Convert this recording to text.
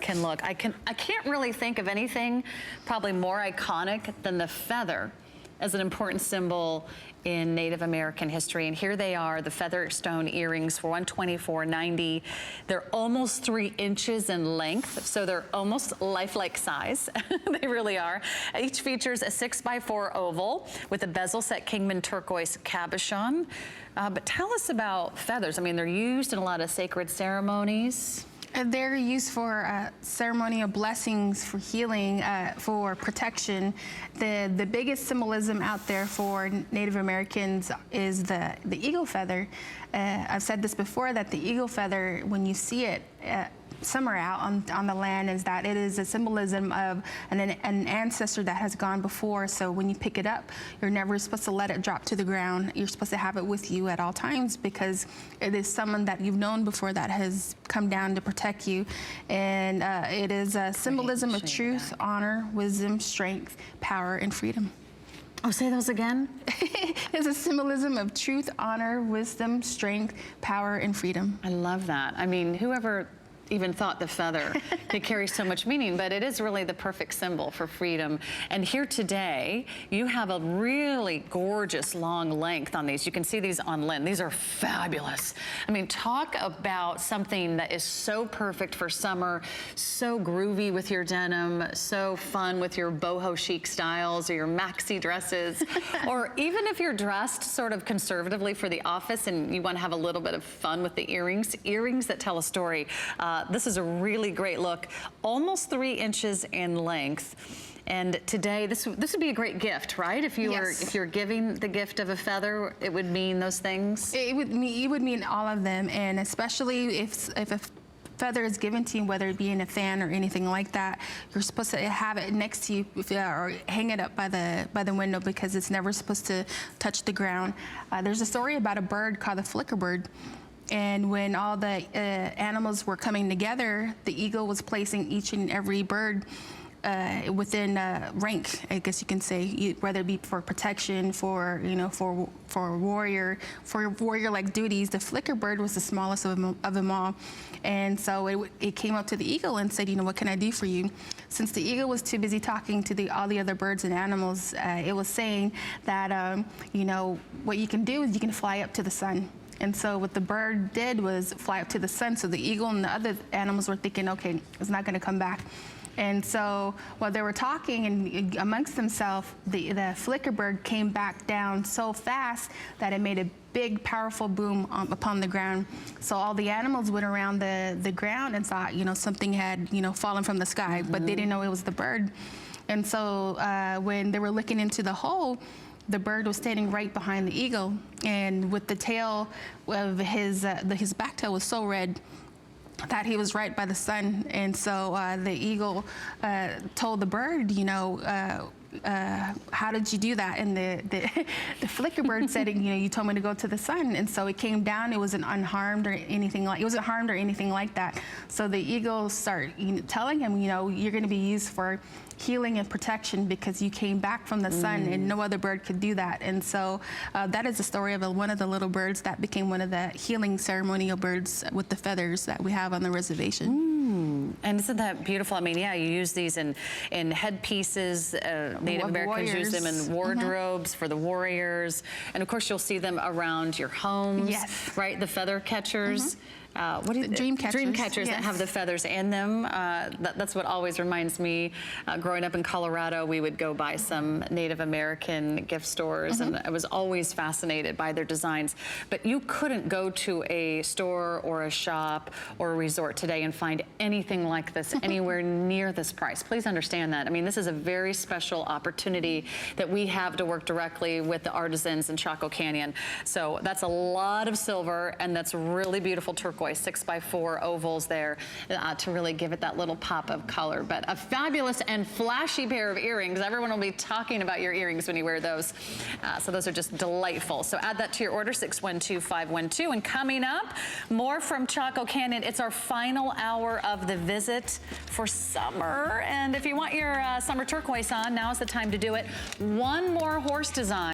can look. I can't really think of anything probably more iconic than the feather as an important symbol in Native American history. And here they are, the feather stone earrings for $124.90. They're almost 3 inches in length, so they're almost lifelike size. They really are. Each features a 6x4 oval with a bezel set Kingman Turquoise cabochon. But tell us about feathers. I mean, they're used in a lot of sacred ceremonies. They're used for ceremonial blessings, for healing, for protection. The biggest symbolism out there for Native Americans is the eagle feather. I've said this before, that the eagle feather, when you see it somewhere out on the land, is that it is a symbolism of an ancestor that has gone before. So when you pick it up, you're never supposed to let it drop to the ground. You're supposed to have it with you at all times, because it is someone that you've known before that has come down to protect you. And it is a symbolism of truth, honor, wisdom, strength, power, and freedom. Oh, say those again. It's a symbolism of truth, honor, wisdom, strength, power, and freedom. I love that. I mean, whoever even thought the feather could carry so much meaning, but it is really the perfect symbol for freedom. And here today, you have a really gorgeous long length on these. You can see these on Lynn. These are fabulous. I mean, talk about something that is so perfect for summer, so groovy with your denim, so fun with your boho chic styles or your maxi dresses, or even if you're dressed sort of conservatively for the office and you want to have a little bit of fun with the earrings that tell a story. This is a really great look, almost 3 inches in length. And today, this would be a great gift, right? If you were, if you're giving the gift of a feather, it would mean those things. It would mean all of them, and especially if a feather is given to you, whether it be in a fan or anything like that, you're supposed to have it next to you, or hang it up by the window, because it's never supposed to touch the ground. There's a story about a bird called the flicker bird. And when all the animals were coming together, the eagle was placing each and every bird within rank, I guess you can say, whether it be for protection, for warrior-like duties. The flicker bird was the smallest of them all, and so it came up to the eagle and said, what can I do for you? Since the eagle was too busy talking to all the other birds and animals, it was saying that what you can do is you can fly up to the sun. And so what the bird did was fly up to the sun. So the eagle and the other animals were thinking, okay, it's not going to come back. And so while they were talking and amongst themselves, the flicker bird came back down so fast that it made a big, powerful boom upon the ground. So all the animals went around the ground and thought, something had, fallen from the sky, but they didn't know it was the bird. And so when they were looking into the hole, the bird was standing right behind the eagle, and with the tail of his back tail was so red that he was right by the sun. And so the eagle told the bird, how did you do that? And the flicker bird said, you told me to go to the sun. And so it came down. It wasn't unharmed or anything like. It wasn't harmed or anything like that. So the eagle started telling him, you're going to be used for healing and protection because you came back from the sun, and no other bird could do that. And so that is the story of one of the little birds that became one of the healing ceremonial birds with the feathers that we have on the reservation. And isn't that beautiful? I mean, yeah, you use these in headpieces. Native Americans use them in wardrobes for the warriors. And of course, you'll see them around your homes, right? The feather catchers. What are dream catchers? Dream catchers that have the feathers in them. That's what always reminds me. Growing up in Colorado, we would go by some Native American gift stores, and I was always fascinated by their designs. But you couldn't go to a store or a shop or a resort today and find anything like this anywhere near this price. Please understand that. I mean, this is a very special opportunity that we have to work directly with the artisans in Chaco Canyon. So that's a lot of silver, and that's really beautiful turquoise. 6x4 ovals there to really give it that little pop of color. But a fabulous and flashy pair of earrings. Everyone will be talking about your earrings when you wear those. So those are just delightful. So add that to your order, 612512. And coming up, more from Chaco Canyon. It's our final hour of the visit for summer. And if you want your summer turquoise on, now is the time to do it. One more horse design.